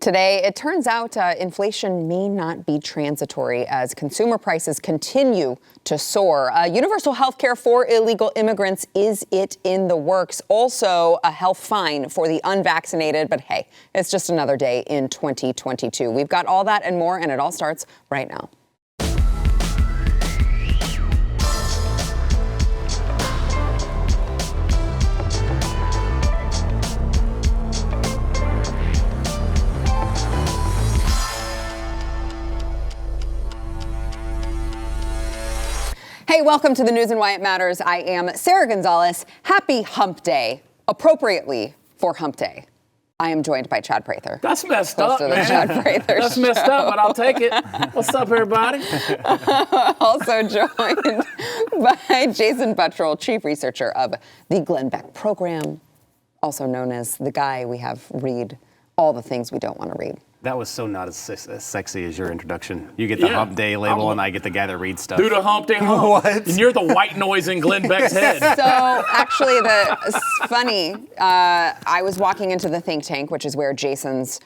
Today, it turns out inflation may not be transitory as consumer prices continue to soar. Universal health care for illegal immigrants, is it in the works? Also, a health fine for the unvaccinated. But hey, it's just another day in 2022. We've got all that and more, and it all starts right now. Hey, welcome to the news and why it matters. I am Sarah Gonzalez. Happy Hump Day, appropriately for Hump Day. I am joined by Chad Prather. That's messed up, man. Chad Prather That's messed up, but I'll take it. What's up, everybody? Also joined by Jason Buttrell, Chief Researcher of the Glenn Beck Program, also known as the guy we have read all the things we don't want to read. That was so not as sexy as your introduction. You get the Hump Day label, and I get the guy that reads stuff. Do the Hump Day hump. What? And you're the white noise in Glenn Beck's head. So actually, it's funny. I was walking into the think tank, which is where Jason's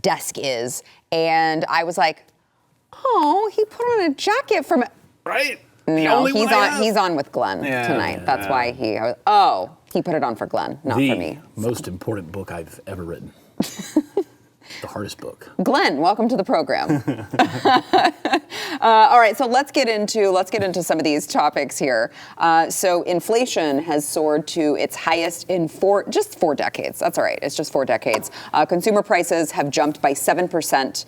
desk is, and I was like, "Oh, he put on a jacket from." Right. No, he's on with Glenn tonight. That's why he put it on for Glenn, not for me. The most important book I've ever written. The hardest book. Glenn, welcome to the program. All right, so let's get into some of these topics here. So inflation has soared to its highest in four decades. That's all right. It's just 4 decades. Consumer prices have jumped by 7%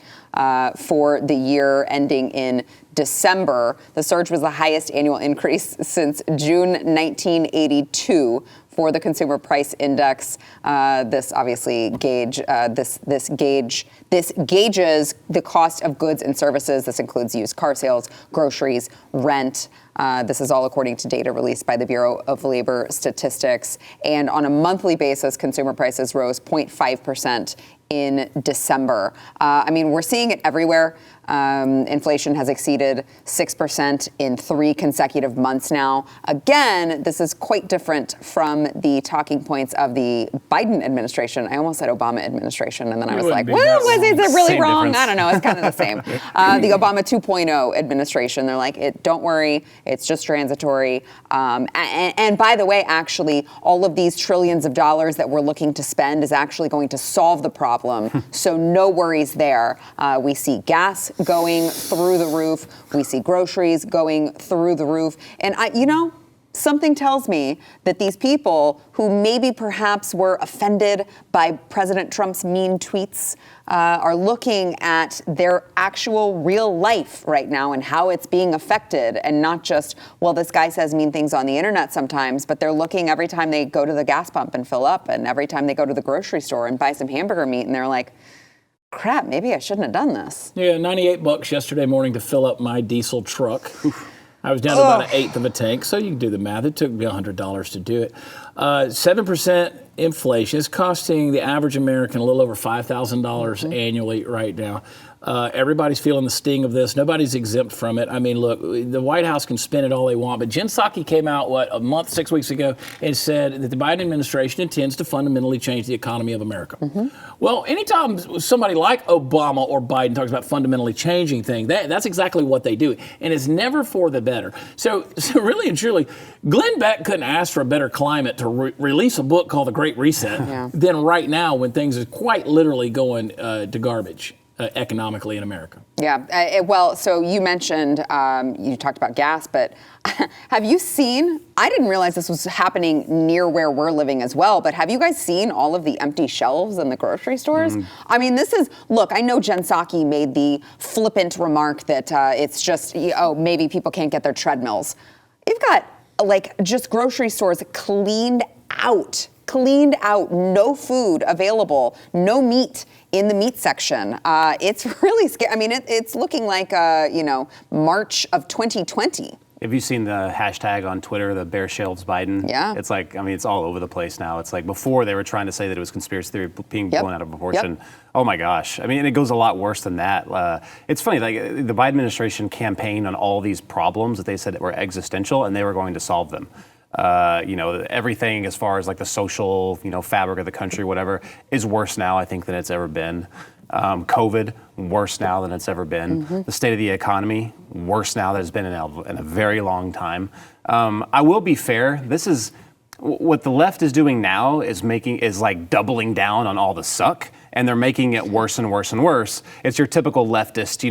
for the year ending in December. The surge was the highest annual increase since June 1982. For the consumer price index, this obviously gauges the cost of goods and services. This includes used car sales, groceries, rent. This is all according to data released by the Bureau of Labor Statistics. And on a monthly basis, consumer prices rose 0.5% in December. We're seeing it everywhere. Inflation has exceeded 6% in 3 consecutive months now. Again, this is quite different from the talking points of the Biden administration. I almost said Obama administration, and then I was like, well, is it really Same wrong? difference. I don't know. It's kind of the same. The Obama 2.0 administration, they're like, don't worry, it's just transitory. And by the way, actually, all of these trillions of dollars that we're looking to spend is actually going to solve the problem. So no worries there. We see gas going through the roof. We see groceries going through the roof. And something tells me that these people who maybe perhaps were offended by President Trump's mean tweets are looking at their actual real life right now and how it's being affected, and not just, well, this guy says mean things on the internet sometimes, but they're looking every time they go to the gas pump and fill up, and every time they go to the grocery store and buy some hamburger meat, and they're like, crap, maybe I shouldn't have done this. Yeah, $98 yesterday morning to fill up my diesel truck. I was down to about 1/8 of a tank, so you can do the math. It took me $100 to do it. 7% inflation is costing the average American a little over $5,000 annually right now. Everybody's feeling the sting of this. Nobody's exempt from it. I mean, look, the White House can spin it all they want, but Jen Psaki came out, a month, 6 weeks ago, and said that the Biden administration intends to fundamentally change the economy of America. Well, anytime somebody like Obama or Biden talks about fundamentally changing things, that's exactly what they do. And it's never for the better. So really and truly, Glenn Beck couldn't ask for a better climate to release a book called The Great Reset than right now when things are quite literally going to garbage. Economically in America. Yeah, well, so you mentioned, you talked about gas, but have you seen, I didn't realize this was happening near where we're living as well, but have you guys seen all of the empty shelves in the grocery stores? I mean, look, I know Jen Psaki made the flippant remark that it's just, maybe people can't get their treadmills. You've got, just grocery stores cleaned out, no food available, no meat in the meat section. It's really scary. I mean, it's looking like, March of 2020. Have you seen the hashtag on Twitter, the Bare Shelves Biden? Yeah. It's like, it's all over the place now. It's like before they were trying to say that it was conspiracy theory being blown out of proportion. Oh my gosh. I mean, it goes a lot worse than that. It's funny, like the Biden administration campaigned on all these problems that they said that were existential and they were going to solve them. Everything as far as like the social, fabric of the country, whatever, is worse now, I think, than it's ever been. COVID, worse now than it's ever been. Mm-hmm. The state of the economy, worse now than it's been in a very long time. I will be fair. This is what the left is doing now is like doubling down on all the suck, and they're making it worse and worse and worse. It's your typical leftist,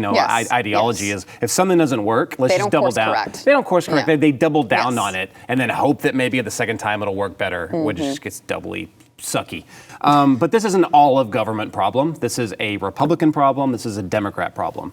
ideology is if something doesn't work, let's just double down. Correct. They don't course correct. Yeah. They double down on it and then hope that maybe at the second time it'll work better, which just gets doubly sucky. But this isn't all of government problem. This is a Republican problem. This is a Democrat problem.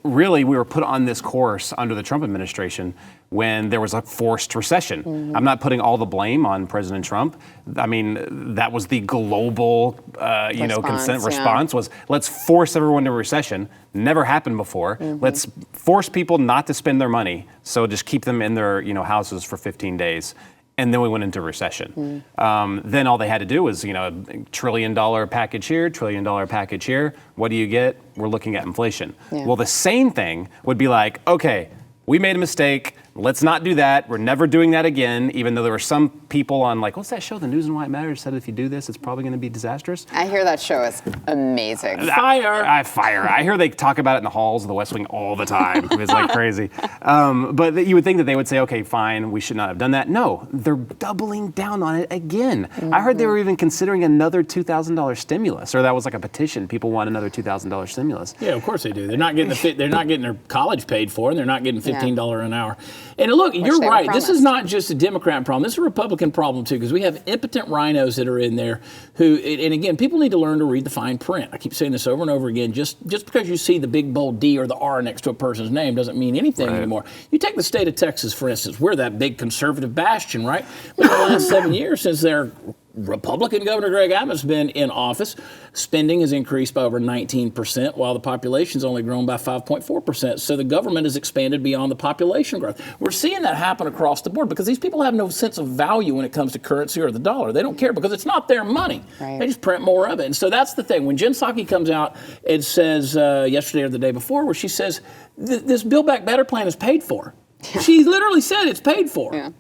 Really, we were put on this course under the Trump administration when there was a forced recession. Mm-hmm. I'm not putting all the blame on President Trump. I mean, that was the global, response was let's force everyone to recession. Never happened before. Mm-hmm. Let's force people not to spend their money. So just keep them in their, houses for 15 days. And then we went into recession. Then all they had to do was, $1 trillion package here, $1 trillion package here. What do you get? We're looking at inflation. Yeah. Well, the same thing would be like, okay, we made a mistake. Let's not do that. We're never doing that again, even though there were some people on what's that show, The News and Why It Matters, said if you do this, it's probably going to be disastrous. I hear that show is amazing. Fire. I hear they talk about it in the halls of the West Wing all the time. It's like crazy. But you would think that they would say, okay, fine, we should not have done that. No, they're doubling down on it again. Mm-hmm. I heard they were even considering another $2,000 stimulus, or that was like a petition. People want another $2,000 stimulus. Yeah, of course they do. They're not getting they're not getting their college paid for, and they're not getting $15 an hour. And look, you're right. This is not just a Democrat problem. This is a Republican problem, too, because we have impotent rhinos that are in there who, and again, people need to learn to read the fine print. I keep saying this over and over again. Just because you see the big, bold D or the R next to a person's name doesn't mean anything anymore. You take the state of Texas, for instance. We're that big conservative bastion, right? But in the last 7 years, since their Republican Governor Greg Abbott's been in office, spending has increased by over 19%, while the population's only grown by 5.4%. So the government has expanded beyond the population growth. We're seeing that happen across the board because these people have no sense of value when it comes to currency or the dollar. They don't care because it's not their money. Right. They just print more of it. And so that's the thing. When Jen Psaki comes out and says yesterday or the day before, where she says, this Build Back Better plan is paid for. She literally said it's paid for. Yeah.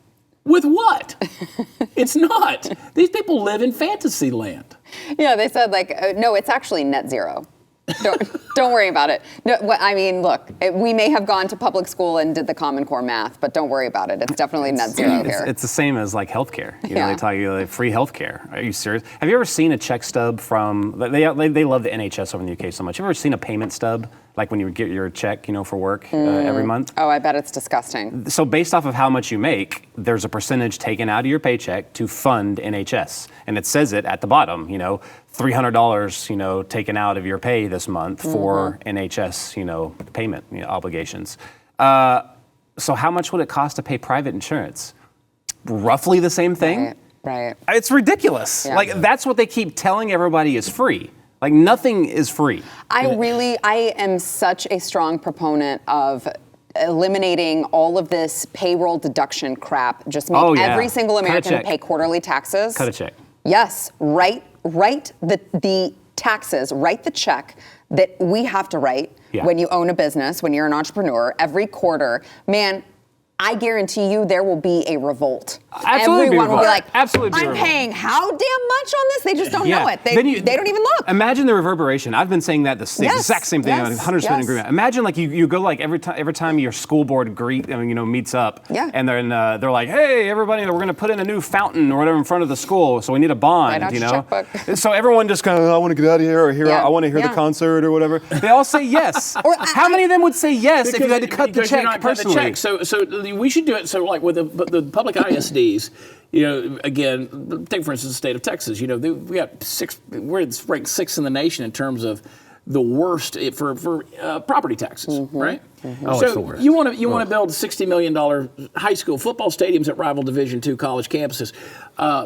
With what? It's not. These people live in fantasy land. Yeah, they said no, it's actually net zero. Don't worry about it. No, look, we may have gone to public school and did the Common Core math, but don't worry about it. It's definitely net zero here. It's the same as like healthcare. They tell you like free healthcare. Are you serious? Have you ever seen a check stub from? They love the NHS over in the UK so much. Have you ever seen a payment stub? Like when you get your check, for work every month. Oh, I bet it's disgusting. So based off of how much you make, there's a percentage taken out of your paycheck to fund NHS. And it says it at the bottom, $300, taken out of your pay this month for NHS, payment obligations. So how much would it cost to pay private insurance? Roughly the same thing? Right. It's ridiculous. Yeah. That's what they keep telling everybody is free. Like nothing is free. I am such a strong proponent of eliminating all of this payroll deduction crap. Just make every single American pay quarterly taxes. Cut a check. Yes, write the taxes, write the check that we have to write when you own a business, when you're an entrepreneur, every quarter. Man, I guarantee you there will be a revolt. Absolutely. Everyone will be like, absolutely I'm paying how damn much on this? They just don't know it. They don't even look. Imagine the reverberation. I've been saying that the exact same thing. 100% agreement. Imagine you go like every time your school board meets up, and they're like, hey everybody, we're going to put in a new fountain or whatever in front of the school, so we need a bond. Write out your checkbook. So everyone just kind of, I want to get out of here, or I want to hear the concert or whatever. They all say yes. How many of them would say yes if you had to cut the check personally? So we should do it. So like with the public ISDs, again, take for instance the state of Texas. We got we're ranked 6th in the nation in terms of the worst for property taxes, right? Mm-hmm. Oh, so it's the worst. You want to build $60 million high school football stadiums at rival Division II college campuses.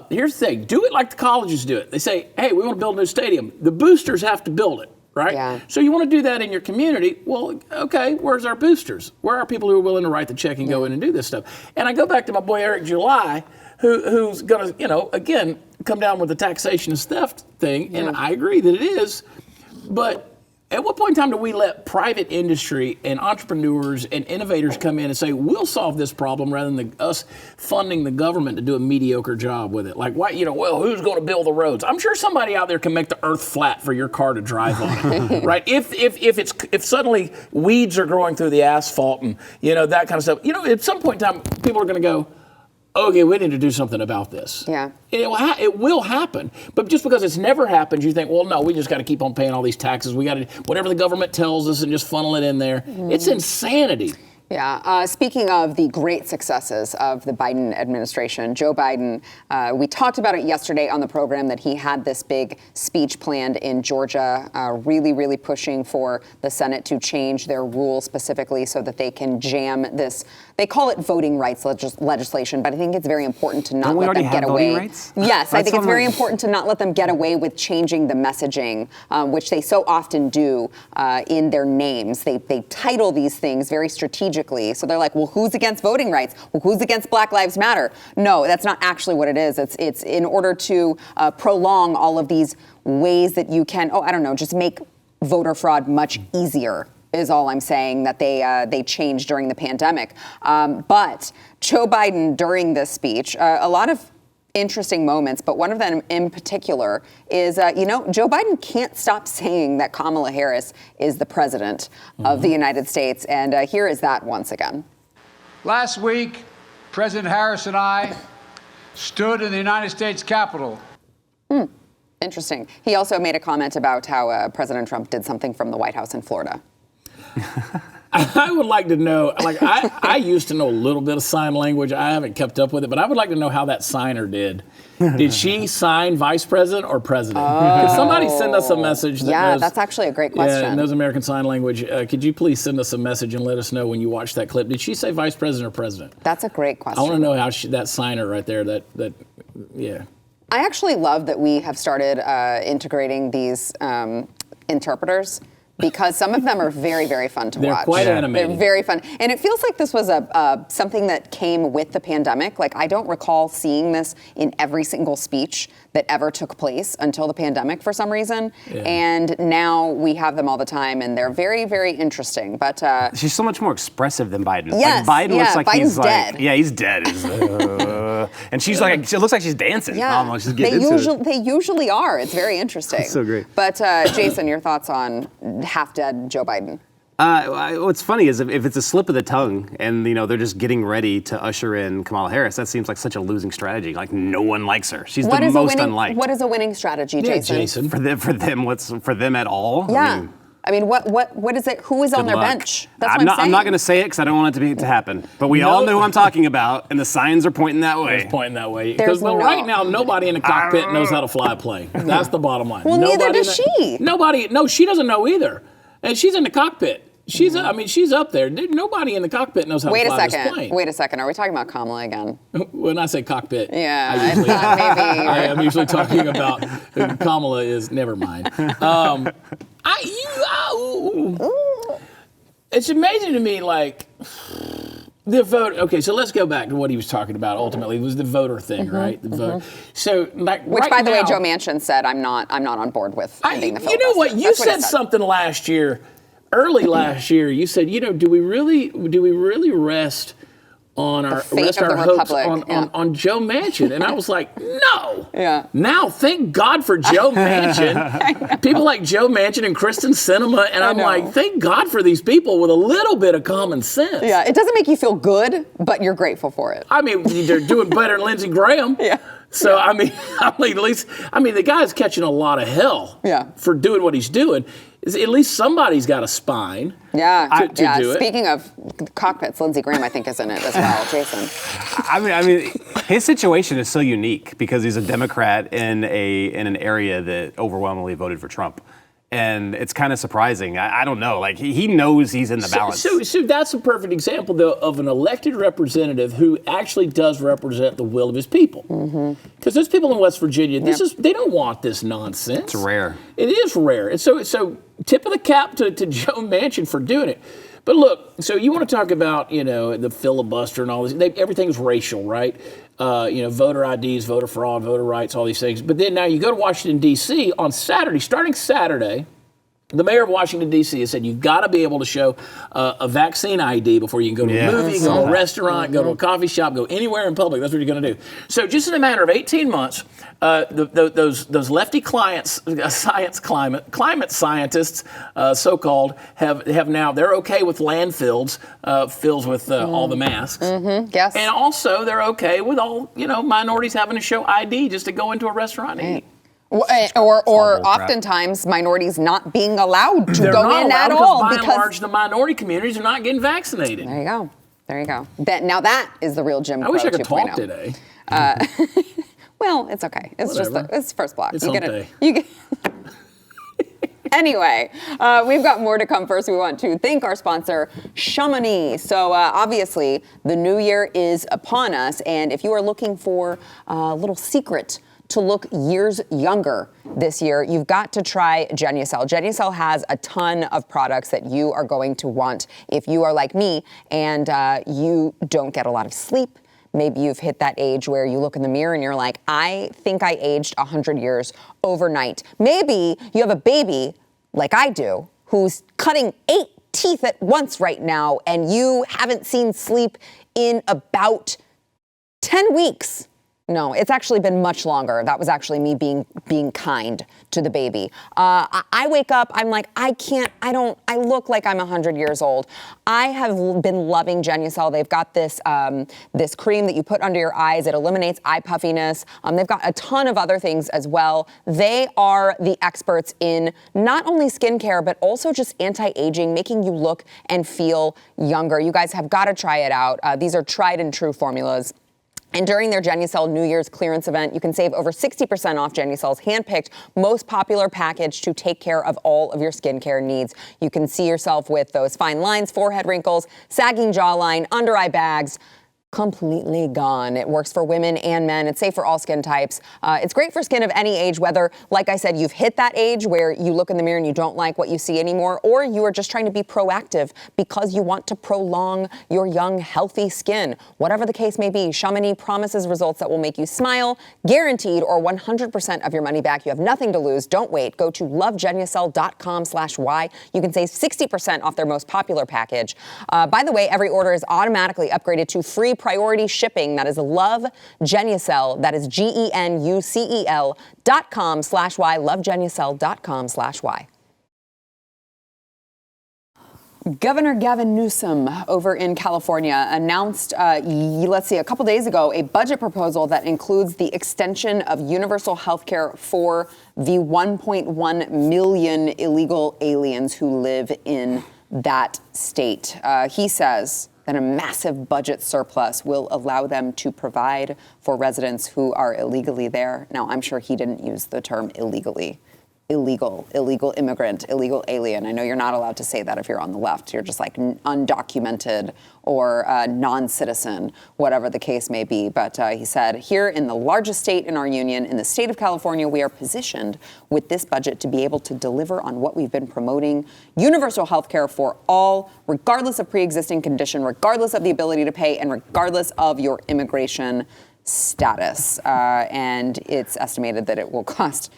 Here's the thing: do it like the colleges do it. They say, hey, we want to build a new stadium. The boosters have to build it. Right? Yeah. So you want to do that in your community. Well, okay, where's our boosters? Where are people who are willing to write the check and go in and do this stuff? And I go back to my boy Eric July, who's going to, again, come down with the taxation is theft thing. And I agree that it is. But At what point in time do we let private industry and entrepreneurs and innovators come in and say, we'll solve this problem rather than us funding the government to do a mediocre job with it? Like, why, well, who's going to build the roads? I'm sure somebody out there can make the earth flat for your car to drive on it, right? If suddenly weeds are growing through the asphalt and, that kind of stuff, at some point in time, people are going to go, okay, we need to do something about this. Yeah. It will happen. But just because it's never happened, you think, well, no, we just got to keep on paying all these taxes. We got to, whatever the government tells us and just funnel it in there. It's insanity. Yeah. Speaking of the great successes of the Biden administration, Joe Biden, we talked about it yesterday on the program that he had this big speech planned in Georgia, really, really pushing for the Senate to change their rules specifically so that they can jam this. They call it voting rights legislation, but I think it's very important to not let them get away. Voting rights? Yes, I think it's very important to not let them get away with changing the messaging, which they so often do in their names. They title these things very strategically. So they're like, well, who's against voting rights? Well, who's against Black Lives Matter? No, that's not actually what it is. It's in order to prolong all of these ways that you can, just make voter fraud much easier is all I'm saying that they changed during the pandemic. But Joe Biden, during this speech, a lot of interesting moments, but one of them in particular is, Joe Biden can't stop saying that Kamala Harris is the president of the United States. And here is that once again. Last week, President Harris and I stood in the United States Capitol. Interesting. He also made a comment about how President Trump did something from the White House in Florida. I would like to know, I used to know a little bit of sign language. I haven't kept up with it, but I would like to know how that signer did. Did she sign vice president or president? Could somebody send us a message that knows, that's actually a great question. Yeah, knows American Sign Language. Could you please send us a message and let us know when you watch that clip? Did she say vice president or president? That's a great question. I want to know how that signer right there, yeah. I actually love that we have started integrating these interpreters, because some of them are very, very fun to watch. They're quite animated. They're very fun. And it feels like this was something that came with the pandemic. Like, I don't recall seeing this in every single speech that ever took place until the pandemic for some reason. Yeah. And now we have them all the time, and they're very, very interesting. But she's so much more expressive than Biden. Yes, like, Biden looks like Biden's he's dead. Like, yeah, he's dead. And she's like, it looks like she's dancing. Yeah, almost. She's getting into it. They usually are. It's very interesting. It's so great. But Jason, your thoughts on half-dead Joe Biden? What's funny is if it's a slip of the tongue and they're just getting ready to usher in Kamala Harris, that seems like such a losing strategy. Like, no one likes her. She's the most unliked. What is a winning strategy, Jason? For them at all? Yeah. I mean, what is it? Who is on their bench? That's what I'm saying. I'm not going to say it because I don't want it to happen. But we all know who I'm talking about, and the signs are pointing that way. It's pointing that way. Because right now, nobody in the cockpit knows how to fly a plane. That's the bottom line. Well, neither does she. No, she doesn't know either. And she's in the cockpit. She's up there. Nobody in the cockpit knows how to fly this plane. Wait a second. Are we talking about Kamala again? When I say cockpit, I thought maybe. I am usually talking about Kamala is. Never mind. It's amazing to me, like, the vote. Okay, so let's go back to what he was talking about. Ultimately, it was the voter thing, right? The vote. So, like, which, by the way, Joe Manchin said, I'm not on board with ending the filibuster. You know what? You said something last year. Early last year, you said, do we really rest on our hopes on Joe Manchin? And I was like, no. Yeah. Now, thank God for Joe Manchin. People like Joe Manchin and Kristen Sinema, and I'm like, thank God for these people with a little bit of common sense. Yeah, it doesn't make you feel good, but you're grateful for it. I mean, they're doing better than Lindsey Graham. Yeah. So at least the guy's catching a lot of hell. For doing what he's doing. At least somebody's got a spine. To do it. Speaking of cockpits, Lindsey Graham, I think, is in it as well. Jason. I mean, his situation is so unique because he's a Democrat in an area that overwhelmingly voted for Trump. And it's kind of surprising. I don't know. Like, he knows he's in the balance. So that's a perfect example, though, of an elected representative who actually does represent the will of his people. Because those people in West Virginia, they don't want this nonsense. It's rare. It is rare. And so tip of the cap to Joe Manchin for doing it. But look, so you want to talk about, the filibuster and all this. Everything's racial, right? Voter IDs, voter fraud, voter rights, all these things. But then now you go to Washington, D.C. on Saturday, starting Saturday, The mayor of Washington, D.C. has said you've got to be able to show a vaccine ID before you can go to a movie, go to a restaurant, go to a coffee shop, go anywhere in public. That's what you're going to do. So just in a matter of 18 months, those lefty climate scientists, so-called, have now, they're okay with landfills fills with all the masks. Yes. And also they're okay with all, minorities having to show ID just to go into a restaurant and eat. Or oftentimes minorities not being allowed to go in at all because by and large the minority communities are not getting vaccinated. There you go. Now that is the real Jim Crow 2.0. I wish I could talk today. Well, it's okay. It's Whatever. it's first block. It's you hump get day. it. You get. Anyway, we've got more to come. First, we want to thank our sponsor, Chamonix. So obviously, the new year is upon us, and if you are looking for a little secret to look years younger this year, you've got to try Genucel. Genucel has a ton of products that you are going to want if you are like me and you don't get a lot of sleep. Maybe you've hit that age where you look in the mirror and you're like, I think I aged 100 years overnight. Maybe you have a baby, like I do, who's cutting 8 teeth at once right now, and you haven't seen sleep in about 10 weeks. No, it's actually been much longer. That was actually me being kind to the baby. I wake up, I'm like, I look like I'm 100 years old. I have been loving Genucel. They've got this this cream that you put under your eyes. It eliminates eye puffiness. They've got a ton of other things as well. They are the experts in not only skincare, but also just anti-aging, making you look and feel younger. You guys have got to try it out. These are tried and true formulas. And during their Genucel New Year's clearance event, you can save over 60% off Genucel's handpicked most popular package to take care of all of your skincare needs. You can see yourself with those fine lines, forehead wrinkles, sagging jawline, under eye bags, completely gone. It works for women and men. It's safe for all skin types. It's great for skin of any age, whether, like I said, you've hit that age where you look in the mirror and you don't like what you see anymore, or you are just trying to be proactive because you want to prolong your young, healthy skin. Whatever the case may be, Chamonix promises results that will make you smile, guaranteed, or 100% of your money back. You have nothing to lose. Don't wait. Go to lovegenucel.com/Y. You can save 60% off their most popular package. By the way, every order is automatically upgraded to free priority shipping. That is Love Genucel. That is GENUCEL.com/Y. LoveGenucel.com/Y. Governor Gavin Newsom over in California announced, a couple days ago, a budget proposal that includes the extension of universal health care for the 1.1 million illegal aliens who live in that state. He says that a massive budget surplus will allow them to provide for residents who are illegally there. Now, I'm sure he didn't use the term illegally. Illegal immigrant, illegal alien. I know you're not allowed to say that if you're on the left. You're just like undocumented or non-citizen, whatever the case may be. But he said, here in the largest state in our union, in the state of California, we are positioned with this budget to be able to deliver on what we've been promoting: universal health care for all, regardless of pre-existing condition, regardless of the ability to pay, and regardless of your immigration status. And it's estimated that it will cost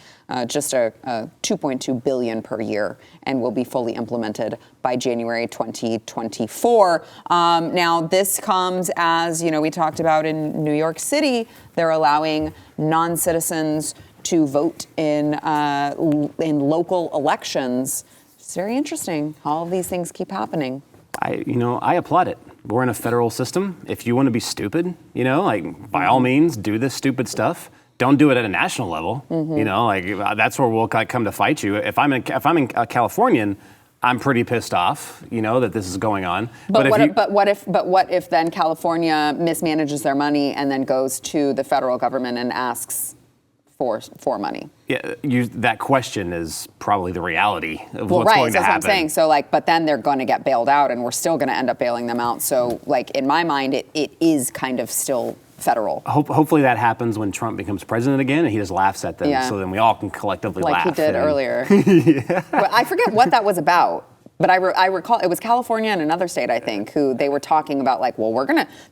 just a $2.2 billion per year and will be fully implemented by January 2024. Now, this comes as, we talked about in New York City, they're allowing non-citizens to vote in local elections. It's very interesting. All of these things keep happening. I applaud it. We're in a federal system. If you want to be stupid, by all means, do this stupid stuff. Don't do it at a national level. That's where we'll come to fight you. If I'm a Californian, I'm pretty pissed off, that this is going on. But what if then California mismanages their money and then goes to the federal government and asks for money? Yeah, that question is probably the reality of what's going to happen. That's what I'm saying. So but then they're going to get bailed out, and we're still going to end up bailing them out. So in my mind, it is kind of still federal. Hopefully that happens when Trump becomes president again, and he just laughs at them, so then we all can collectively laugh. Like he did earlier. Yeah. But I forget what that was about. But I recall it was California and another state, I think, who they were talking about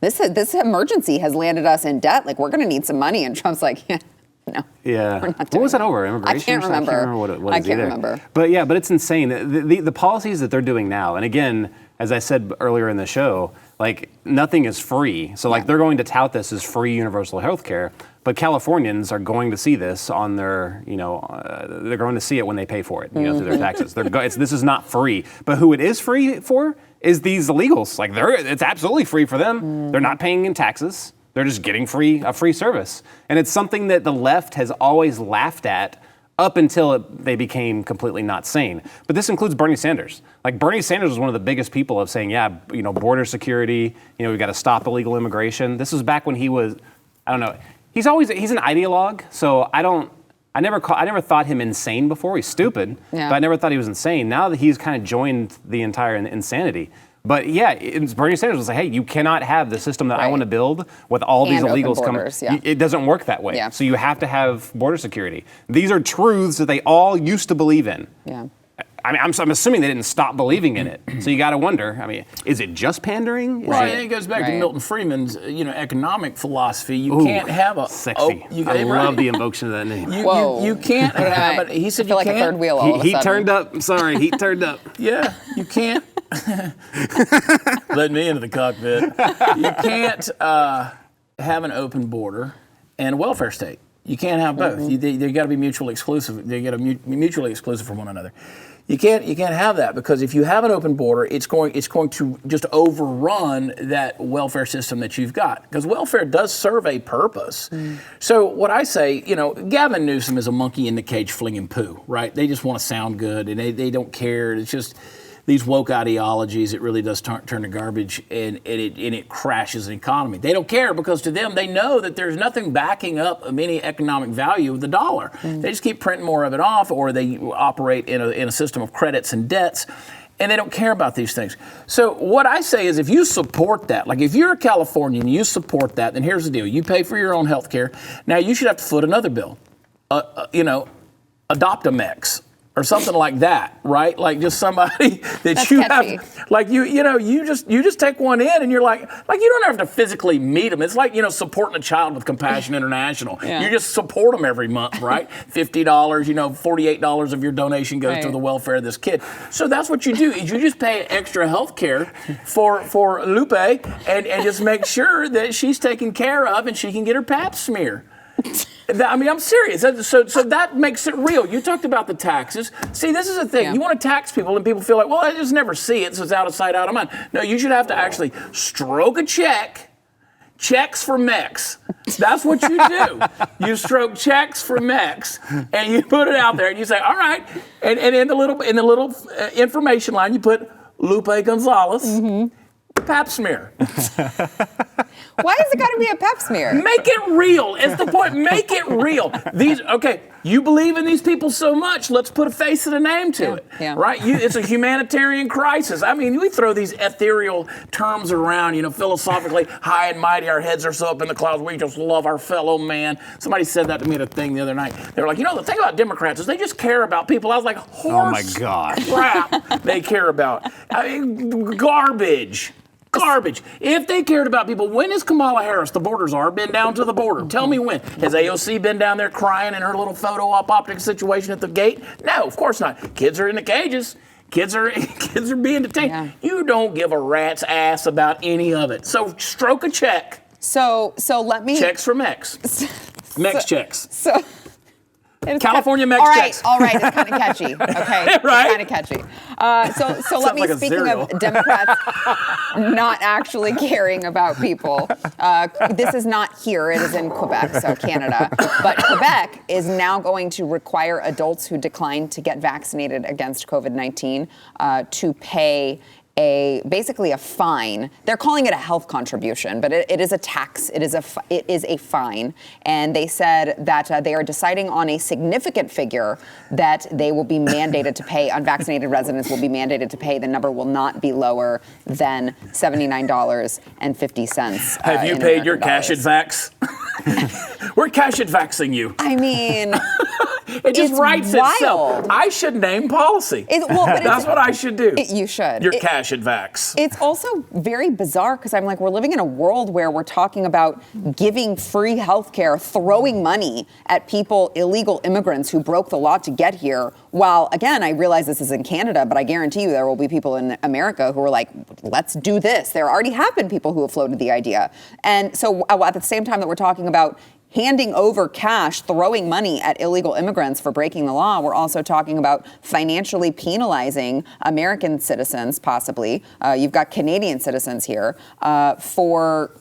this emergency has landed us in debt. We're going to need some money. And Trump's like, yeah, No. Yeah. We're not What doing was that it. over? Immigration? I can't remember. I can't remember what I it is can't either. remember. But yeah, but it's insane. The policies that they're doing now, and again, as I said earlier in the show, like nothing is free. So like they're going to tout this as free universal health care, but Californians are going to see this on their, they're going to see it when they pay for it, through their taxes. This is not free. But who it is free for is these illegals. Like it's absolutely free for them. They're not paying in taxes. They're just getting a free service. And it's something that the left has always laughed at up until they became completely not sane. But this includes Bernie Sanders. Like Bernie Sanders was one of the biggest people of saying, border security, we've got to stop illegal immigration. This was back when he was, I don't know, he's an ideologue, so I never thought him insane before. He's stupid, but I never thought he was insane. Now that he's kind of joined the entire insanity. But Bernie Sanders was like, hey, you cannot have the system that I want to build with all these illegals coming. It doesn't work that way. Yeah. So you have to have border security. These are truths that they all used to believe in. Yeah. I mean, I'm assuming they didn't stop believing in it. So you got to wonder, is it just pandering? Well, it goes back to Milton Friedman's, economic philosophy. You can't have a... Sexy. I love the invocation of that name. You can't have it. He said I feel like can't. a third wheel all of a sudden. He turned up. Sorry, he turned up. Yeah, you can't... Let me into the cockpit. You can't have an open border and a welfare state. You can't have both. They got to be mutually exclusive. They got to be mutually exclusive from one another. You can't have that, because if you have an open border, it's going to just overrun that welfare system that you've got, because welfare does serve a purpose. So what I say, Gavin Newsom is a monkey in the cage flinging poo, right? They just want to sound good, and they don't care. It's just these woke ideologies. It really does turn to garbage, and it crashes the economy. They don't care, because to them, they know that there's nothing backing up of any economic value of the dollar. They just keep printing more of it off, or they operate in a system of credits and debts, and they don't care about these things. So what I say is, if you support that, like if you're a Californian, you support that, then here's the deal. You pay for your own health care. Now you should have to foot another bill, Adopt-A-Mex. Or something like that, right? Like just somebody that That's you catchy. have, like you just take one in, and you're like you don't have to physically meet them. It's like supporting a child with Compassion International. You just support them every month, right? $50, $48 of your donation goes to the welfare of this kid. So that's what you do. Is you just pay extra health care for Lupe, and just make sure that she's taken care of and she can get her pap smear. I mean, I'm serious. So that makes it real. You talked about the taxes. See, this is the thing. You want to tax people, and people feel like, well, I just never see it, so it's out of sight, out of mind. No, you should have to actually stroke a check. Checks for Mex. That's what you do. You stroke checks for Mex, and you put it out there, and you say, all right. And in the little information line, you put Lupe Gonzalez. Pap smear. Why has it got to be a pap smear? Make it real. It's the point. Make it real. You believe in these people so much. Let's put a face and a name to it. Yeah. Right? It's a humanitarian crisis. I mean, we throw these ethereal terms around, philosophically high and mighty. Our heads are so up in the clouds. We just love our fellow man. Somebody said that to me at a thing the other night. They were like, the thing about Democrats is they just care about people. I was like, oh my God, crap they care about. I mean, garbage. If they cared about people, when has Kamala Harris, the border czar, been down to the border? Tell me when. Has AOC been down there crying in her little photo op optic situation at the gate? No, of course not. Kids are in the cages. Kids are being detained. Yeah. You don't give a rat's ass about any of it. So stroke a check. So let me... Checks for Mex. Mex checks. So... California Mex checks. All right, it's kind of catchy. Okay, right? It's kind of catchy. So let me, speaking of Democrats not actually caring about people, this is not here, it is in Quebec, so Canada. But Quebec is now going to require adults who decline to get vaccinated against COVID-19 to pay basically a fine. They're calling it a health contribution, but it is a tax. It is a fine. And they said that they are deciding on a significant figure that they will be mandated to pay. Unvaccinated residents will be mandated to pay. The number will not be lower than $79.50. Have you paid your cash advax? We're cash advaxing you. I mean, It just writes itself. wild. I should name policy. That's what I should do. You should. Your cash advax. It's also very bizarre because I'm like, we're living in a world where we're talking about giving free health care, throwing money at people, illegal immigrants who broke the law to get here. While, again, I realize this is in Canada, but I guarantee you there will be people in America who are like, let's do this. There already have been people who have floated the idea. And so at the same time that we're talking about handing over cash, throwing money at illegal immigrants for breaking the law, we're also talking about financially penalizing American citizens, possibly. You've got Canadian citizens here for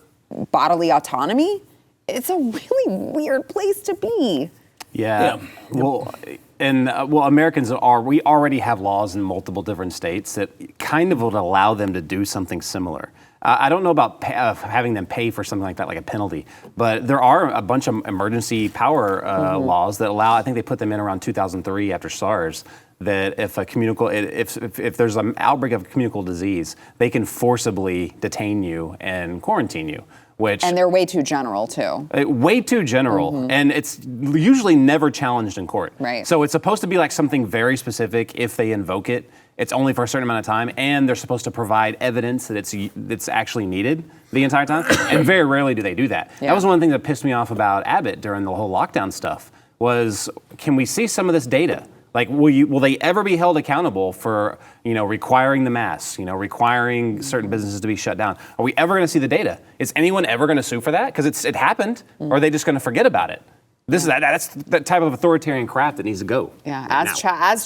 bodily autonomy. It's a really weird place to be. Yeah. Well, Americans we already have laws in multiple different states that kind of would allow them to do something similar. I don't know about having them pay for something like that, like a penalty, but there are a bunch of emergency power laws that allow. I think they put them in around 2003 after SARS. That if if there's an outbreak of communicable disease, they can forcibly detain you and quarantine you. And they're way too general, too. Way too general. And it's usually never challenged in court. Right. So it's supposed to be like something very specific. If they invoke it, it's only for a certain amount of time. And they're supposed to provide evidence that it's actually needed the entire time. And very rarely do they do that. Yeah. That was one of the things that pissed me off about Abbott during the whole lockdown stuff was, can we see some of this data? Like, will they ever be held accountable for, requiring the masks, requiring certain businesses to be shut down? Are we ever going to see the data? Is anyone ever going to sue for that? Because it happened, or are they just going to forget about it? That's the type of authoritarian crap that needs to go. Yeah, as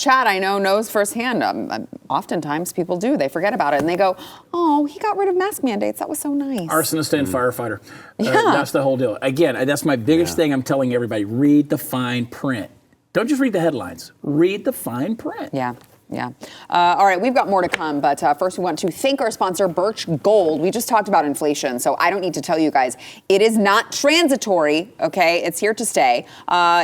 Chad I know knows firsthand. Oftentimes people do. They forget about it and they go, "Oh, he got rid of mask mandates. That was so nice." Arsonist and firefighter. That's the whole deal. Again, that's my biggest thing. I'm telling everybody: read the fine print. Don't just read the headlines. Read the fine print. Yeah. All right, we've got more to come, but first we want to thank our sponsor, Birch Gold. We just talked about inflation, so I don't need to tell you guys. It is not transitory, okay? It's here to stay.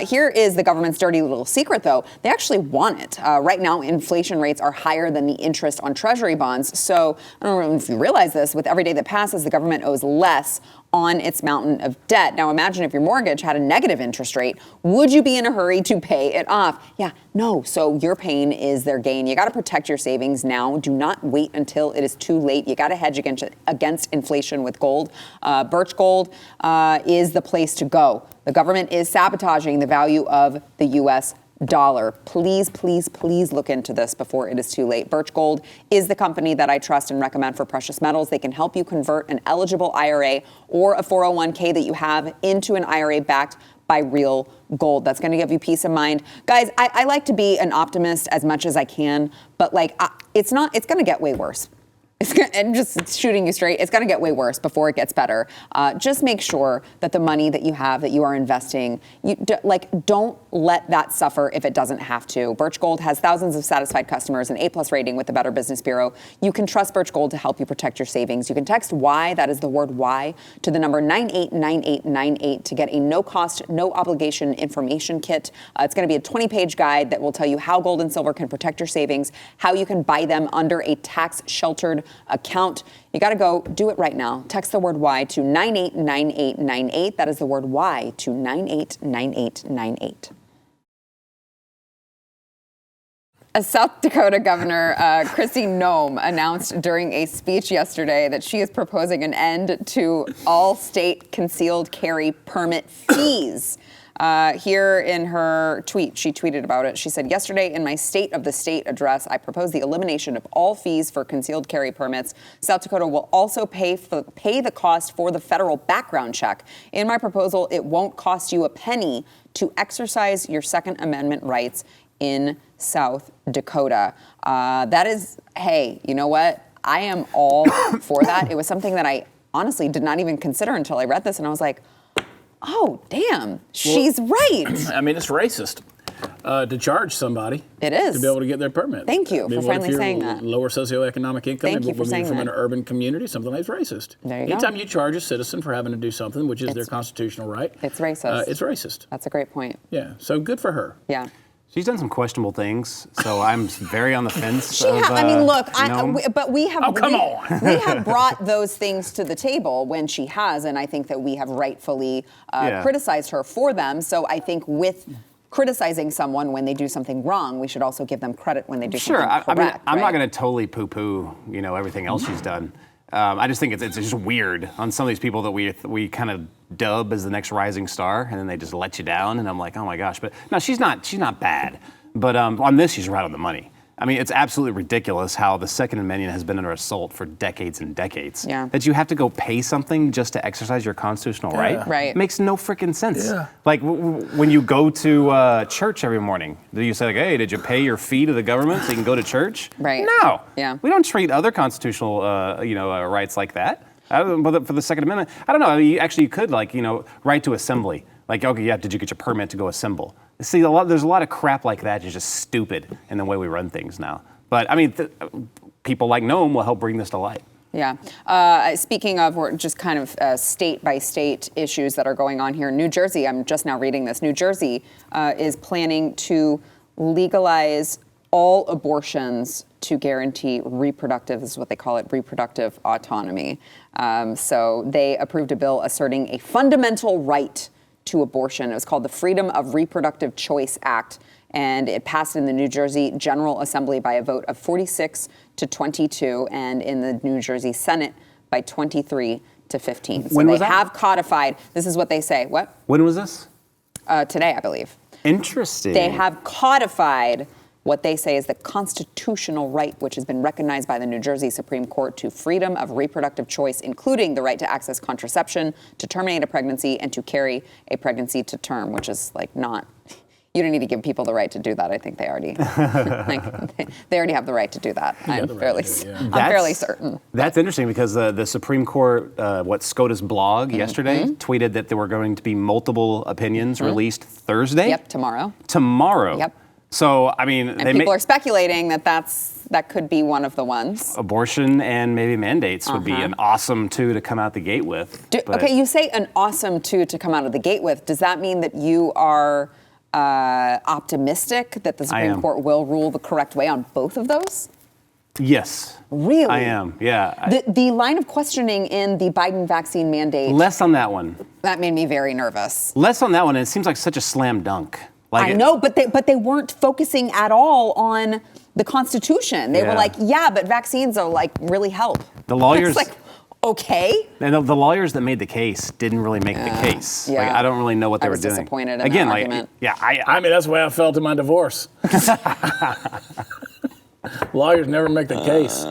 Here is the government's dirty little secret, though. They actually want it. Right now, inflation rates are higher than the interest on Treasury bonds. So I don't know if you realize this, with every day that passes, the government owes less on its mountain of debt. Now imagine if your mortgage had a negative interest rate, would you be in a hurry to pay it off? Yeah, no. So your pain is their gain. You got to protect your savings now. Do not wait until it is too late. You got to hedge against inflation with gold. Birch Gold is the place to go. The government is sabotaging the value of the U.S. dollar. Please, please, please look into this before it is too late. Birch Gold is the company that I trust and recommend for precious metals. They can help you convert an eligible IRA or a 401k that you have into an IRA backed by real gold. That's going to give you peace of mind. Guys, I like to be an optimist as much as I can, but it's going to get way worse. And just shooting you straight, it's going to get way worse before it gets better. Just make sure that the money that you have, that you are investing, don't let that suffer if it doesn't have to. Birch Gold has thousands of satisfied customers, an A+ rating with the Better Business Bureau. You can trust Birch Gold to help you protect your savings. You can text Y, that is the word Y, to the number 989898 to get a no-cost, no-obligation information kit. It's going to be a 20-page guide that will tell you how gold and silver can protect your savings, how you can buy them under a tax-sheltered account. You got to go do it right now. Text the word Y to 989898. That is the word Y to 989898. A South Dakota Governor, Kristi Noem, announced during a speech yesterday that she is proposing an end to all state concealed carry permit fees. Here in her tweet, she tweeted about it. She said, yesterday in my State of the State address, I proposed the elimination of all fees for concealed carry permits. South Dakota will also pay the cost for the federal background check. In my proposal, it won't cost you a penny to exercise your Second Amendment rights in South Dakota. That is, hey, you know what? I am all for that. It was something that I honestly did not even consider until I read this, and I was like, oh, damn, she's right. I mean, it's racist to charge somebody. It is. To be able to get their permit. Thank you for finally saying that. Lower socioeconomic income. Thank you for saying from that. an urban community, something like racist. There you go. Anytime you charge a citizen for having to do something, which is their constitutional right. It's racist. It's racist. That's a great point. Yeah, so good for her. Yeah. She's done some questionable things, so I'm very on the fence. I mean, look, but we have. Oh, come on. We have brought those things to the table when she has, and I think that we have rightfully criticized her for them. So I think with criticizing someone when they do something wrong, we should also give them credit when they do something correct. I mean, I'm not right? going to totally poo-poo, everything else she's done. I just think it's just weird on some of these people that we kind of dub as the next rising star, and then they just let you down. And I'm like, oh my gosh! But no, she's not bad. But on this, she's right on the money. I mean, it's absolutely ridiculous how the Second Amendment has been under assault for decades and decades. Yeah. That you have to go pay something just to exercise your constitutional right. Right. Makes no freaking sense. Yeah. Like when you go to church every morning, do you say like, hey, did you pay your fee to the government so you can go to church? Right. No. Yeah. We don't treat other constitutional, rights like that. But for the Second Amendment, I don't know. You could right to assembly. Like, okay, yeah, did you get your permit to go assemble? See, there's a lot of crap like that. It's just stupid in the way we run things now. But I mean, people like Noem will help bring this to light. Yeah. Speaking of just kind of state by state issues that are going on here, New Jersey, I'm just now reading this. New Jersey is planning to legalize all abortions to guarantee this is what they call it, reproductive autonomy. So they approved a bill asserting a fundamental right to abortion. It was called the Freedom of Reproductive Choice Act, and it passed in the New Jersey General Assembly by a vote of 46 to 22, and in the New Jersey Senate by 23 to 15. So when was they that? have codified, this is what they say. What? When was this? Today, I believe. Interesting. They have codified what they say is the constitutional right, which has been recognized by the New Jersey Supreme Court, to freedom of reproductive choice, including the right to access contraception, to terminate a pregnancy, and to carry a pregnancy to term, which is not, you don't need to give people the right to do that. I think they already, they already have the right to do that. I'm fairly certain. That's interesting because the Supreme Court, SCOTUS blog yesterday tweeted that there were going to be multiple opinions released Thursday. Yep, tomorrow. Tomorrow. Yep. So, I mean, and people are speculating that could be one of the ones. Abortion and maybe mandates would be an awesome two to come out the gate with. Okay, you say an awesome two to come out of the gate with. Does that mean that you are optimistic that the Supreme Court will rule the correct way on both of those? Yes. Really? I am, yeah. The line of questioning in the Biden vaccine mandate. Less on that one. That made me very nervous. Less on that one, and it seems like such a slam dunk. I know, but they weren't focusing at all on the Constitution. They were like, but vaccines are really help. The lawyers. It's okay. And the lawyers that made the case didn't really make the case. Yeah. I don't really know what they were doing. I was disappointed in Again, that argument. I mean, that's the way I felt in my divorce. Lawyers never make the case.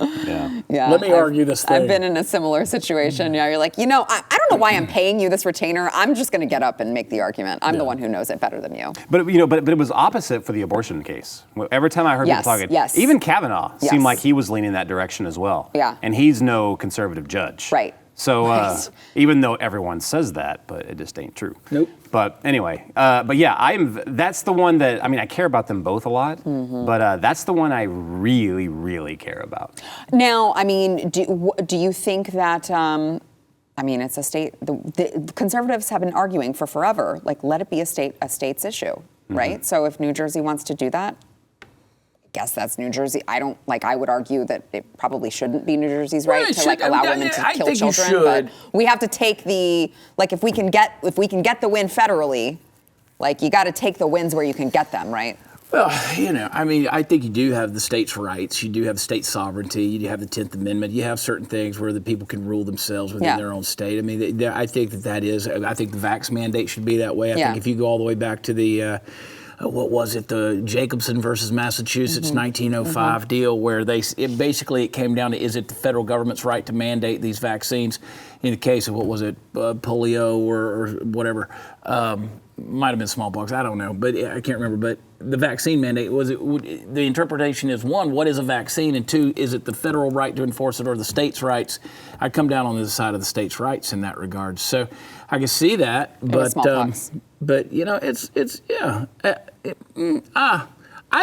Yeah. Let me argue this thing. I've been in a similar situation. You're like, I don't know why I'm paying you this retainer. I'm just going to get up and make the argument. I'm the one who knows it better than you. But but it was opposite for the abortion case. Every time I heard people talking, even Kavanaugh seemed like he was leaning that direction as well. Yeah. And he's no conservative judge. Right. So even though everyone says that, but it just ain't true. Nope. But anyway, that's the one that, I care about them both a lot, but that's the one I really, really care about. Now, do you think that, it's a state, the conservatives have been arguing for forever, let it be a state's issue, right? So if New Jersey wants to do that, I guess that's New Jersey. I would argue that it probably shouldn't be New Jersey's right to allow women to kill children. But we have to take if we can get the win federally, you got to take the wins where you can get them, right? Well, I think you do have the states' rights. You do have state sovereignty. You do have the 10th Amendment. You have certain things where the people can rule themselves within their own state. I think that is. I think the vax mandate should be that way. I think if you go all the way back to the what was it, the Jacobson versus Massachusetts 1905 deal, where it came down to, is it the federal government's right to mandate these vaccines? In the case of, polio or whatever, might have been smallpox, I don't know, but I can't remember. But the vaccine mandate, the interpretation is, one, what is a vaccine? And two, is it the federal right to enforce it or the state's rights? I come down on the side of the state's rights in that regard. So I can see that, I'm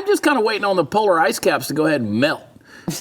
just kind of waiting on the polar ice caps to go ahead and melt,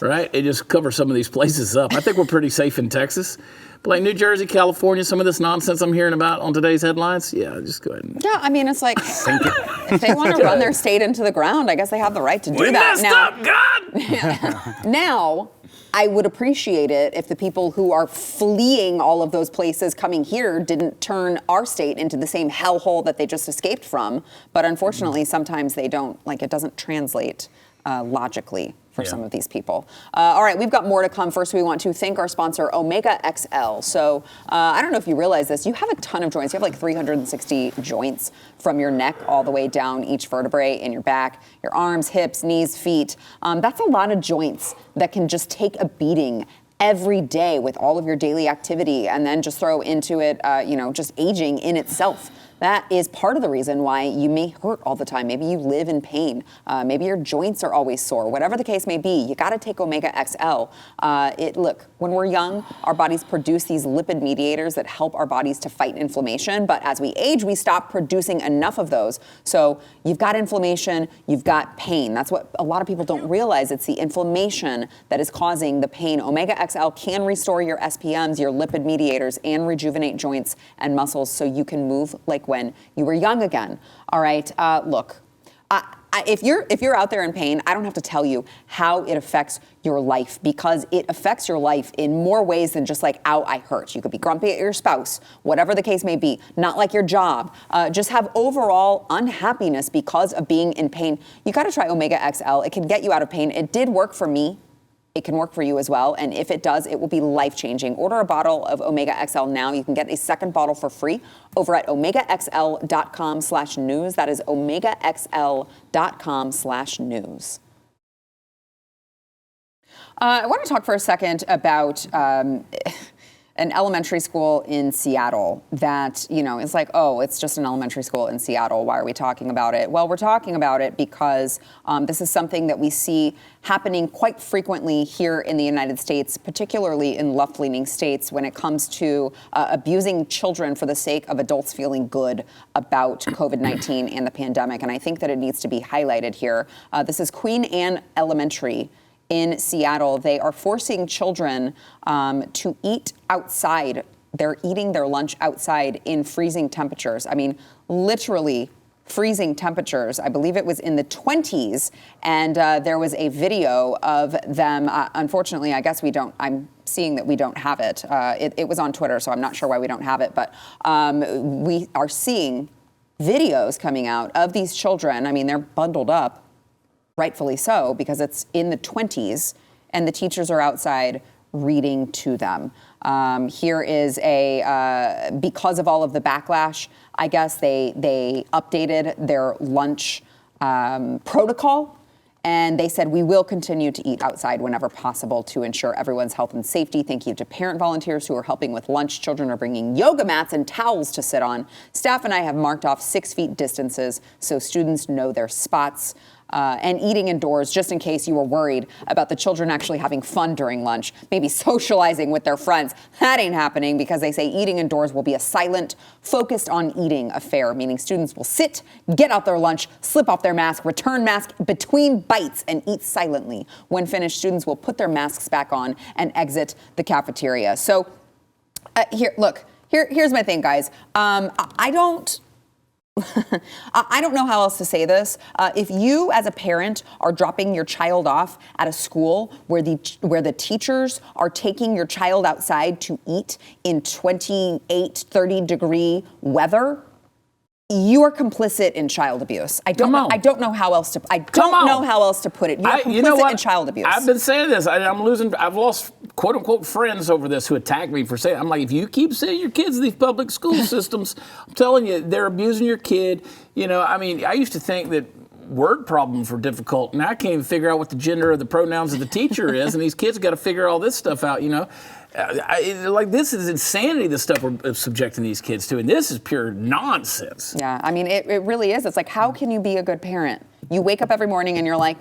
right? And just cover some of these places up. I think we're pretty safe in Texas. But New Jersey, California, some of this nonsense I'm hearing about on today's headlines, just go ahead. It's like, if they want to run their state into the ground, I guess they have the right to do that. We messed up, God! Now, I would appreciate it if the people who are fleeing all of those places coming here didn't turn our state into the same hellhole that they just escaped from. But unfortunately, sometimes they don't, like it doesn't translate logically for some of these people. All right, we've got more to come. First, we want to thank our sponsor, Omega XL. So I don't know if you realize this, you have a ton of joints. You have like 360 joints from your neck all the way down each vertebrae in your back, your arms, hips, knees, feet. That's a lot of joints that can just take a beating every day with all of your daily activity and then just throw into it, just aging in itself. That is part of the reason why you may hurt all the time. Maybe you live in pain. Maybe your joints are always sore. Whatever the case may be, you got to take Omega XL. Look, when we're young, our bodies produce these lipid mediators that help our bodies to fight inflammation. But as we age, we stop producing enough of those. So you've got inflammation, you've got pain. That's what a lot of people don't realize. It's the inflammation that is causing the pain. Omega XL can restore your SPMs, your lipid mediators, and rejuvenate joints and muscles so you can move like when you were young again. All right, look, if you're out there in pain, I don't have to tell you how it affects your life, because it affects your life in more ways than just like, ow, I hurt. You could be grumpy at your spouse, whatever the case may be, not like your job, just have overall unhappiness because of being in pain. You got to try Omega XL. It can get you out of pain. It did work for me. It can work for you as well. And if it does, it will be life-changing. Order a bottle of Omega XL now. You can get a second bottle for free over at omegaxl.com/news. That is omegaxl.com/news. I want to talk for a second about an elementary school in Seattle that, is like, oh, it's just an elementary school in Seattle. Why are we talking about it? Well, we're talking about it because this is something that we see happening quite frequently here in the United States, particularly in left-leaning states when it comes to abusing children for the sake of adults feeling good about COVID-19 and the pandemic. And I think that it needs to be highlighted here. This is Queen Anne Elementary in Seattle. They are forcing children to eat outside. They're eating their lunch outside in freezing temperatures. I mean, literally freezing temperatures. I believe it was in the 20s. And there was a video of them. Unfortunately, I guess I'm seeing that we don't have it. It was on Twitter, so I'm not sure why we don't have it. But we are seeing videos coming out of these children. I mean, they're bundled up, rightfully so, because it's in the 20s and the teachers are outside reading to them. Here is because of all of the backlash, I guess they updated their lunch protocol, and they said, we will continue to eat outside whenever possible to ensure everyone's health and safety. Thank you to parent volunteers who are helping with lunch. Children are bringing yoga mats and towels to sit on. Staff and I have marked off 6 feet distances so students know their spots. And eating indoors, just in case you were worried about the children actually having fun during lunch, maybe socializing with their friends. That ain't happening, because they say eating indoors will be a silent, focused on eating affair, meaning students will sit, get out their lunch, slip off their mask, return mask between bites, and eat silently. When finished, students will put their masks back on and exit the cafeteria. So here's my thing, guys. I don't know how else to say this. If you, as a parent, are dropping your child off at a school where the teachers are taking your child outside to eat in 28, 30-degree weather, you are complicit in child abuse. I don't know how else to put it. You're complicit in child abuse. I've been saying this. I've lost quote unquote friends over this who attack me for saying it. I'm like, if you keep sending your kids to these public school systems, I'm telling you, they're abusing your kid. I used to think that word problems were difficult. Now I can't even figure out what the gender of the pronouns of the teacher is, and these kids got to figure all this stuff out, this is insanity, the stuff we're subjecting these kids to, and this is pure nonsense. Yeah, I mean, it really is. It's like, how can you be a good parent? You wake up every morning and you're like,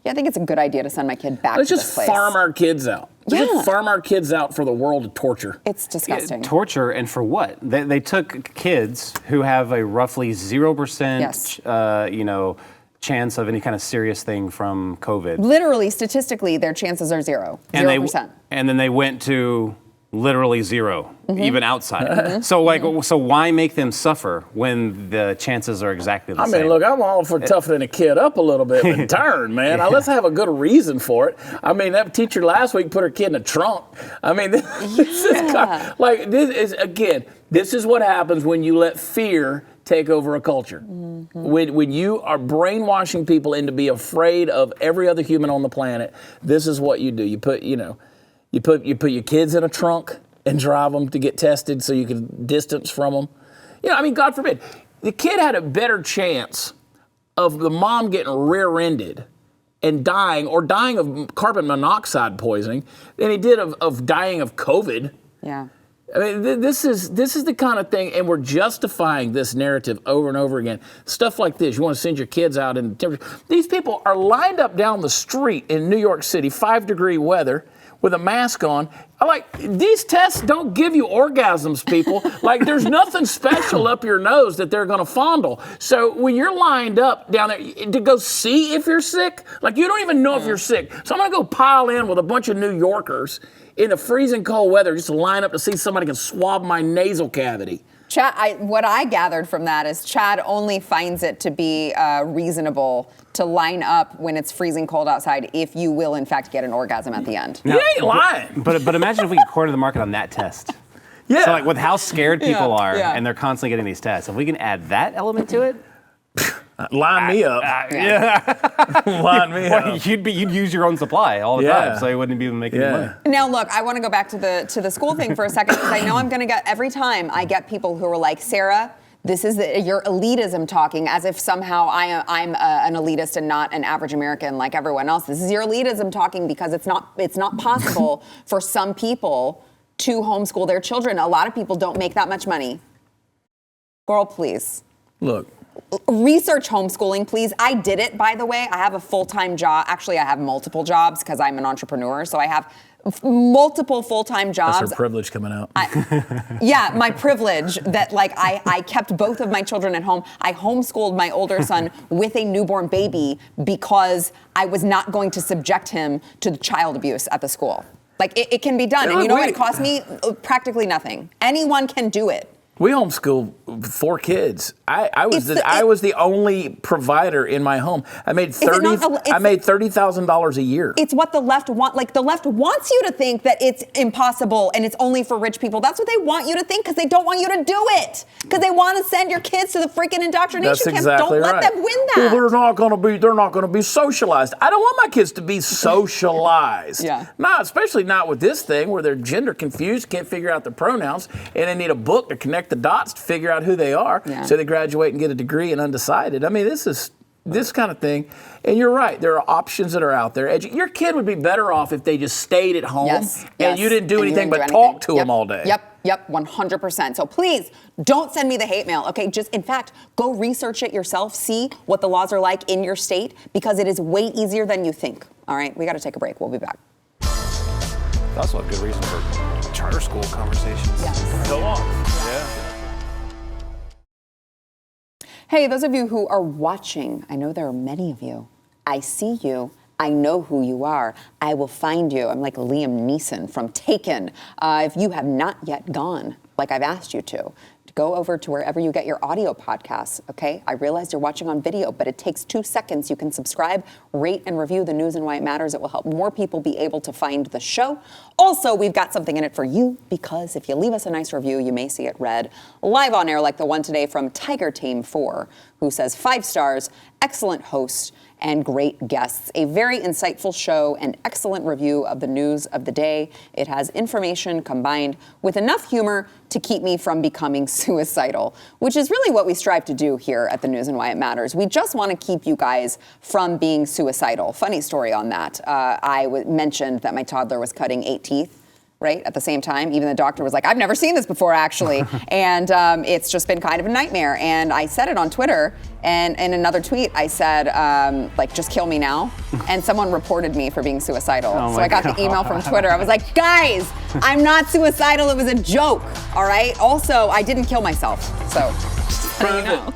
yeah, I think it's a good idea to send my kid back to this place. Let's just farm our kids out. Let's just farm our kids out for the world to torture. It's disgusting. Torture, and for what? They took kids who have a roughly 0%, chance of any kind of serious thing from COVID. Literally, statistically, their chances are 0%. And then they went to literally zero, even outside. So why make them suffer when the chances are exactly the same? I mean, look, I'm all for toughening a kid up a little bit in turn, man. Now, let's have a good reason for it. I mean, that teacher last week put her kid in a trunk. I mean, this is what happens when you let fear take over a culture. When you are brainwashing people into be afraid of every other human on the planet, this is what you do. You put your kids in a trunk and drive them to get tested so you can distance from them. I mean, God forbid, the kid had a better chance of the mom getting rear-ended and dying of carbon monoxide poisoning than he did of dying of COVID. Yeah. I mean, this is the kind of thing, and we're justifying this narrative over and over again. Stuff like this, you want to send your kids out in the temperature. These people are lined up down the street in New York City, 5-degree weather, with a mask on. These tests don't give you orgasms, people. There's nothing special up your nose that they're going to fondle. So when you're lined up down there to go see if you're sick, you don't even know if you're sick. So I'm going to go pile in with a bunch of New Yorkers in the freezing cold weather just to line up to see somebody can swab my nasal cavity. Chad, what I gathered from that is Chad only finds it to be reasonable to line up when it's freezing cold outside if you will, in fact, get an orgasm at the end. You ain't lying. But imagine if we could corner the market on that test. Yeah. So with how scared people are yeah. and they're constantly getting these tests, if we can add that element to it, line me up. Line me up. You'd use your own supply all the time, so you wouldn't be making any money. Now, look, I want to go back to the school thing for a second because I know I'm going to get every time I get people who are like, Sarah, this is your elitism talking, as if somehow I'm an elitist and not an average American like everyone else. This is your elitism talking because it's not possible for some people to homeschool their children. A lot of people don't make that much money. Girl, please. Look. Research homeschooling, please. I did it, by the way. I have a full-time job. Actually, I have multiple jobs because I'm an entrepreneur. So I have multiple full-time jobs. That's her privilege coming out. My privilege that I kept both of my children at home. I homeschooled my older son with a newborn baby because I was not going to subject him to the child abuse at the school. It can be done. And you know what? It cost me practically nothing. Anyone can do it. We homeschooled 4 kids. I was the only provider in my home. I made $30,000 a year. It's what the left want. The left wants you to think that it's impossible and it's only for rich people. That's what they want you to think because they don't want you to do it. Because they want to send your kids to the freaking indoctrination camp. Don't let them win that. Well, they're not going to be socialized. I don't want my kids to be socialized. Not, especially not with this thing where they're gender confused, can't figure out their pronouns, and they need a book to connect the dots to figure out who they are. So they graduate and get a degree and undecided. I mean, this kind of thing. And you're right. There are options that are out there. Your kid would be better off if they just stayed at home and you didn't do anything but talk to them all day. Yep, 100%. So please don't send me the hate mail. Okay, just in fact, go research it yourself. See what the laws are like in your state because it is way easier than you think. All right, we got to take a break. We'll be back. That's also a good reason for charter school conversations. Go on. Hey, those of you who are watching, I know there are many of you. I see you. I know who you are. I will find you. I'm like Liam Neeson from Taken. If you have not yet gone, like I've asked you to go over to wherever you get your audio podcasts, okay? I realize you're watching on video, but it takes 2 seconds. You can subscribe, rate, and review The News and Why It Matters. It will help more people be able to find the show. Also, we've got something in it for you because if you leave us a nice review, you may see it read live on air like the one today from Tiger Tame 4, who says 5 stars, excellent host, and great guests. A very insightful show and excellent review of the news of the day. It has information combined with enough humor to keep me from becoming suicidal, which is really what we strive to do here at The News and Why It Matters. We just want to keep you guys from being suicidal. Funny story on that. I mentioned that my toddler was cutting 8 teeth. Right at the same time, even the doctor was like, I've never seen this before, actually. And it's just been kind of a nightmare. And I said it on Twitter. And in another tweet, I said, just kill me now. And someone reported me for being suicidal. So I got the email from Twitter. I was like, guys, I'm not suicidal. It was a joke. All right. Also, I didn't kill myself. So, you know.